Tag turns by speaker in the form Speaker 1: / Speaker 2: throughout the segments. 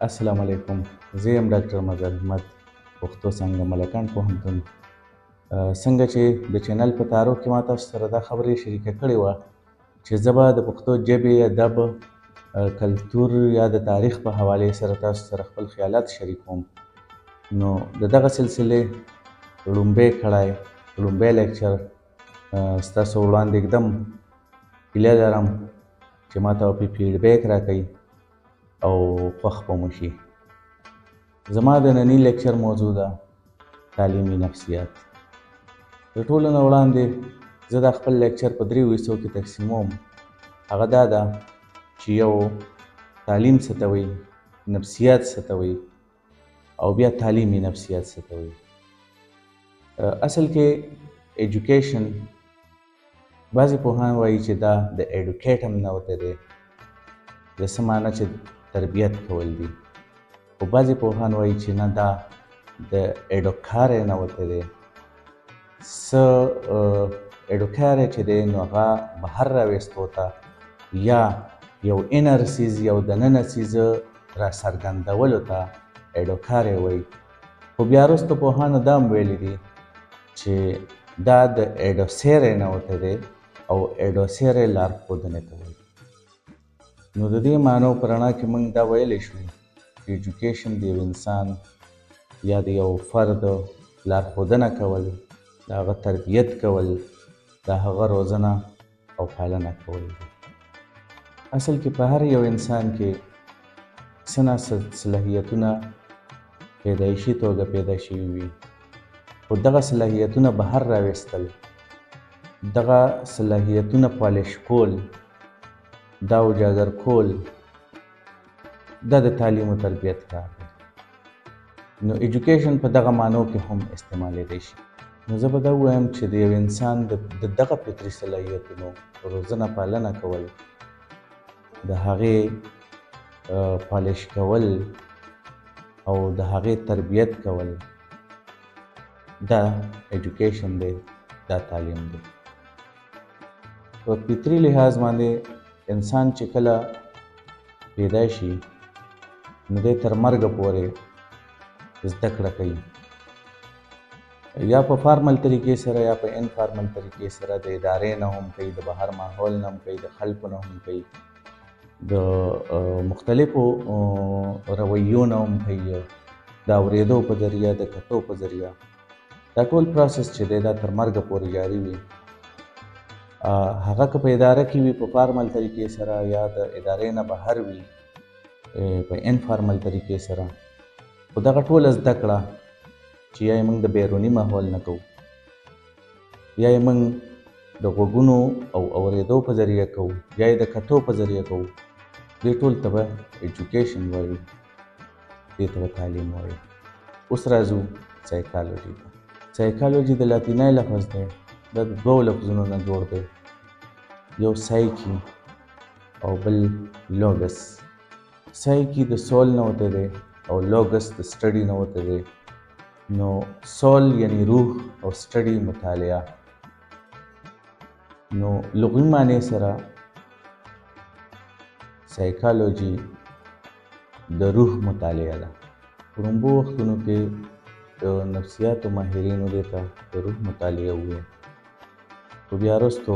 Speaker 1: السلام علیکم. زه یم ډاکټر مظهر احمد، پښتو څانګه ملکان پوهنتون. څنګه چې د چینل په تعارف کې ما تاسو سره دا خبرې شریکه کړې وه چې زه به د پښتو ژبې، ادب، کلتور یا د تاریخ په حوالې سره تاسو سره خپل خیالات شریکوم. نو د دغه سلسلې لومړی کړای، لومړی لیکچر ستاسو وړاندې ږدم. هیله لرم چې ما ته پرې فیډبیک راکوئ او خوښ به مو شي. زما د ننني لیکچر موضوع ده تعلیمي نفسیات. د ټولو نه وړاندې زه دا خپل لیکچر په 3 حصو کې تقسیموم. هغه دا ده چې یو تعلیم څه ته وایي، نفسیات څه ته وایي، او بیا تعلیمي نفسیات څه ته وایي. اصل کې ایجوکیشن بعضې پوهان وایي چې دا د ایډوکیټ هم نه وتی دی، د څه معنی چې تربیت کول دي. خو بعضې پوهان وایي چې نه، دا د ایډوکاری نه وتی دی. څه ایډوکاری چې دی نو هغه بهر راویستو ته یا یو انر څیز، یو دننه څیز راڅرګندولو ته ایډوکاری وایي. خو بیا وروسته پوهانو دا هم ویلي دي چې دا د ایډوسیری نه وتی دی او ایډوسیری لارښودنې ته وایي. نو د دې معنو په رڼا کې موږ دا ویلی شو چې ایجوکیشن د یو انسان یا د یو فرد لارښودنه کول، د هغه تربیت کول، د هغه روزنه او پالنه کول دي. اصل کې په هر یو انسان کې څه نه څه صلاحیتونه پیدایشي توګه پیدا شوي وي، خو دغه صلاحیتونه بهر راویستل، دغه صلاحیتونه پالیش کول، دا اجاګر کول، دا د تعلیم و تربیت کار دی. نو ایجوکیشن په دغه معنو کې هم استعمالیدی شي. نو زه به دا ووایم چې د یو انسان د دغه فطري صلاحیتونو روزنه پالنه کول، د هغې پالیش کول او د هغې تربیت کول، دا ایجوکیشن دی، دا تعلیم دی. په فطري لحاظ باندې انسان چې کله پیدا شي نو دی تر مرګه پورې زده کړه کوي، یا په فارمل طریقې سره یا په انفارمل طریقې سره. د ادارې نه هم کوي، د بهر ماحول نه هم کوي، د خلکو نه هم کوي، د مختلفو رویو نه هم کوي، د اورېدو په ذریعه، د کتو په ذریعه. دا ټول پروسس چې دی دا تر مرګه پورې جاري وي. هغه که په اداره کې وي په فارمل طریقې سره، یا د ادارې نه بهر وي په انفارمل طریقې سره. خو دغه ټوله زده کړه چې یا یې موږ د بیروني ماحول نه کوو، یا یې موږ د غوږونو او اورېدو په ذریعه کوو، یا یې د کتو په ذریعه کوو، دې ټول ته به ایجوکیشن وایو، دې ته به تعلیم وایو. اوس راځو سایکالوجي ته. سایکالوجي د لاتینی لفظ دی، دا د 2 لفظونو نه جوړ دی، یو سایکي او بل لوګس. سایکي د سول نه وتی دی او لوګس د سټډي نه وتی دی. نو سول یعنی روح او سټډي مطالعه. نو لغوي معنی سره سایکالوجي د روح مطالعه ده. په لومړو وختونو کې د نفسیاتو ماهرینو دې ته د روح مطالعه وویل، خو بیا وروستو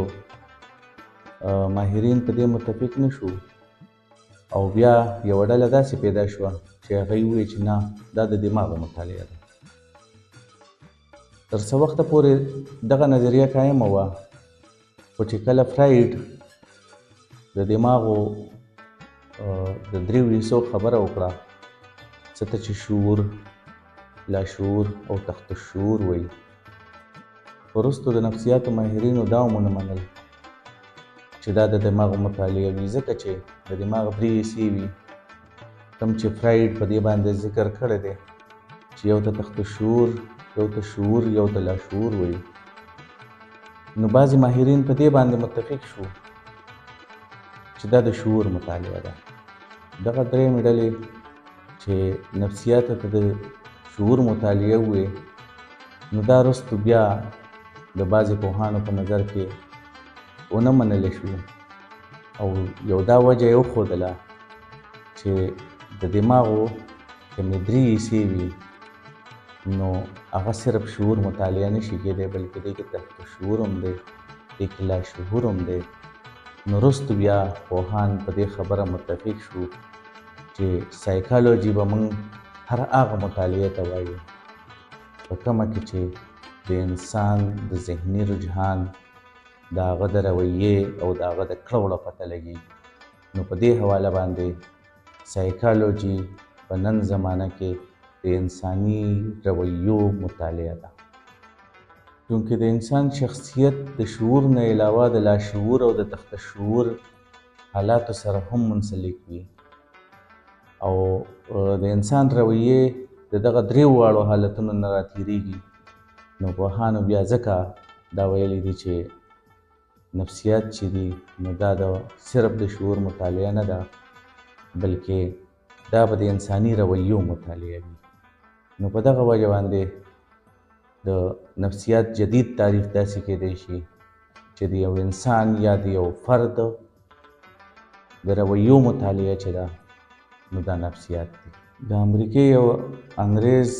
Speaker 1: ماهرین په دې متفق نه شو او بیا یوه ډله داسې پیدا شوه چې هغوی وویل چې نه، دا د دماغو مطالعه ده. تر څه وخته پورې دغه نظریه قایمه وه، خو چې کله فرایډ د دماغو د 3 حصو خبره وکړه، څه ته چې شعور، لاشعور او تحت الشعور وایي، وروستو د نفسیاتو ماهرینو دا هم ونه منل چې دا د دماغو مطالعه وي، ځکه چې د دماغ 3 حصې وي، کوم چې فرایډ په دې باندې ذکر کړی دی چې یو ته تحت الشعور، یو ته شعور، یو ته لاشعور وایي. نو بعضې ماهرین په دې باندې متفق شو چې دا د شعور مطالعه ده. دغه درېیمې ډلې چې نفسیاتو ته د شعور مطالعه وویې، نو دا وروستو بیا د بعضې پوهانو په نظر کې ونه منلی شو او یو دا وجه یې وښودله چې د دماغو کومې درې حصې وي نو هغه صرف شعور مطالعه نشي کېدی بلکې دې کې تحت شعور هم دی، دې کې لاشعور هم دی. نو وروستو بیا پوهان په دې خبره متفق شو چې سایکالوجي به موږ هر هغه مطالعې ته وایو په کومه کې چې د انسان د ذهني رجحان، د هغه د رویې او د هغه د کړو پته لګي. نو په دې حواله باندې سایکالوجي په نن زمانه کې د انساني رویو مطالعه ده. چونکې د انسان شخصیت د شعور نه علاوه د لاشعور او د تحت شعور حالاتو سره هم منسلک وي او د انسان رویې د دغه درې واړو حالتونو نه راتېرېږي. نو پوهانو بیا ځکه دا ویلي دي چې نفسیات چې دي نو دا د صرف د شعور مطالعه نه ده بلکې دا به د انساني رویو مطالعه وي. نو په دغه وجه باندې د نفسیات جدید تعریف داسې کېدی شي چې د یو انسان یا د یو فرد د رویو مطالعه چې ده نو دا نفسیات دي. د امریکې یو انګریز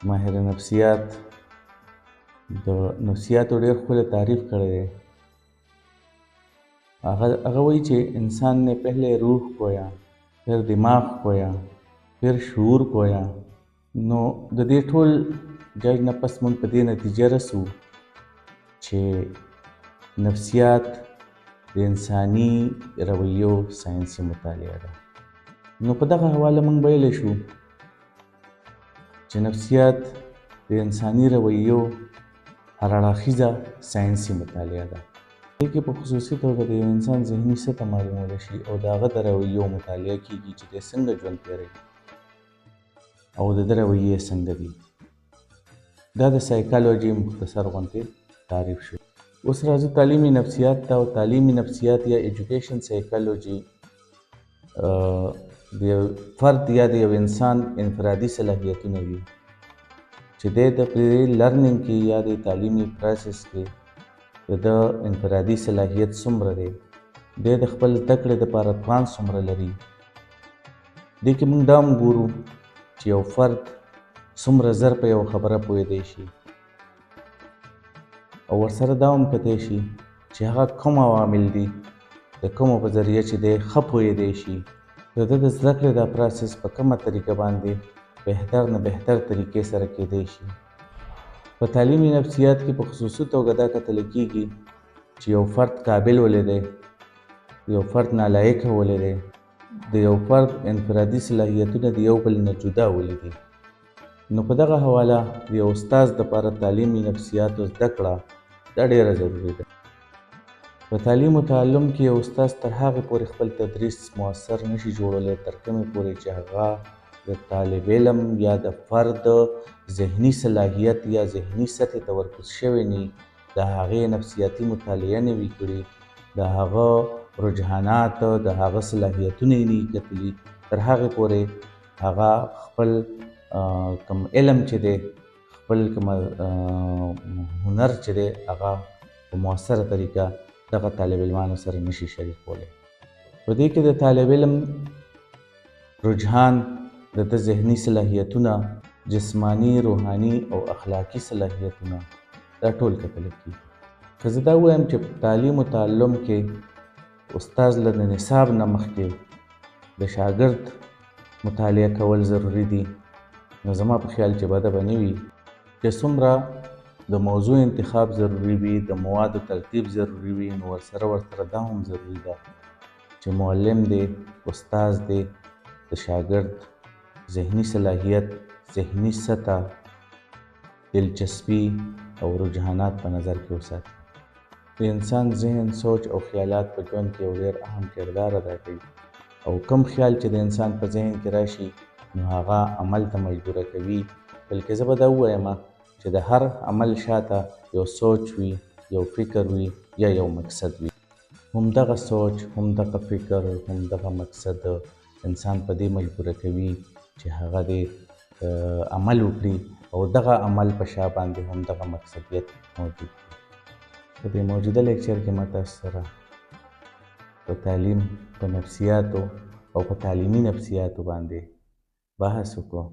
Speaker 1: ماهر نفسیات د نفسیاتو ډېر ښکلی تعریف کړی دی. هغه وایي چې انسان نے پہلے روح کویا، پھر دماغ کویا، پھر شعور کویا. نو د دې ټول جج نه پس موږ په دې نتیجه رسو چې نفسیات د انساني رویو ساینسي مطالعه ده. نو په دغه حواله موږ ویلی شو چې نفسیات د انساني رویو هر اړخیزه ساینسي مطالعه ده. دې کې په خصوصي توګه د یو انسان ذهني سطح معلومولی شي او د هغه د رویو مطالعه کېږي چې دی څنګه ژوند تېروي او د ده رویې څنګه دي. دا د سایکالوجي مختصر غوندې تعریف شو. اوس راځو تعلیمي نفسیات ته. او تعلیمي نفسیات یا ایجوکیشن سایکالوجي د یو فرد یا د یو انسان انفرادي صلاحیتونه دي چې دی د پرې لرنینګ کې یا د تعلیمي پروسس کې د ده انفرادي صلاحیت څومره دی، دی د خپل زده کړې دپاره توان څومره لري. دې کې موږ دا هم ګورو چې یو فرد څومره زر په یو خبره پوهېدی شي او ورسره دا هم کتی شي چې هغه کوم عوامل دي د کومو په ذریعه چې دی ښه پوهېدی شي، د ده د زده کړې دا پروسس په کومه طریقه باندې بهتر نه بهتر طریقې سره کېدی شي. په تعلیمي نفسیات کې په خصوصي توګه دا کتلی کېږي چې یو فرد قابل ولې دی، یو فرد نالایقه ولې دی، د یو فرد انفرادي صلاحیتونه د یو بل نه جدا ولې دي. نو په دغه حواله د یو استاد دپاره تعلیمي نفسیاتو زده کړه دا ډېره ضروري ده. په تعلیم و تعلم کې یو استاد تر هغې پورې خپل تدریس مؤثر نشي جوړولی تر کومې پورې چې هغه د طالب علم یا د فرد ذهني صلاحیت یا ذهني سطحې تمرکز شوی نه وي، د هغې نفسیاتي مطالعه نه وي کړې، د هغه رجحانات، د هغه صلاحیتونه یې نه وي کتلي، تر هغې پورې هغه خپل کوم علم چې دی، خپل کوم هنر چې دی، هغه په مؤثره طریقه دغه طالب علمانو سره نشي شریکولی. په دې کې د طالب علم رجحان، د ده ذهني صلاحیتونه، جسمانی، روحاني او اخلاقي صلاحیتونه دا ټول کتلی کېږي. که زه دا ووایم چې په تعلیم و تعلم کې استاد له نصاب نه مخکې د شاګرد مطالعه کول ضروري دي، نو زما په خیال چې بده به نه وي. چې څومره د موضوع انتخاب ضروري وي، د موادو ترتیب ضروري وي، نو ورسره دا هم ضروري ده چې معلم دی، استاد دی، د شاګرد ذهني صلاحیت، ذهني سطح، دلچسپي او رجحانات په نظر کې وساتي. د انسان ذهن، سوچ او خیالات په ژوند کې یو ډېر اهم کردار ادا کوي او کوم خیال چې د انسان په ذهن کې راشي نو هغه عمل ته مجبوره کوي. بلکې زه به دا ووایم چې د هر عمل شاته یو سوچ وي، یو فکر وي یا یو مقصد وي. همدغه سوچ، همدغه فکر، همدغه مقصد انسان په دې مجبوره کوي چې هغه دې عمل وکړي او دغه عمل په شا باندې همدغه مقصدیت موجود وي. په دې موجوده لیکچر کې ما تاسو سره په تعلیم، په نفسیاتو او په تعلیمي نفسیاتو باندې بحث وکړو.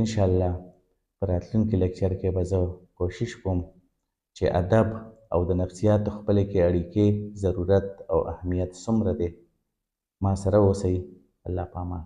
Speaker 1: انشاءالله په راتلونکي لیکچر کې به زه کوشش کوم چې ادب او د نفسیاتو خپلې کې اړیکې ضرورت او اهمیت څومره دی. ما سره اوسئ. الله پامان.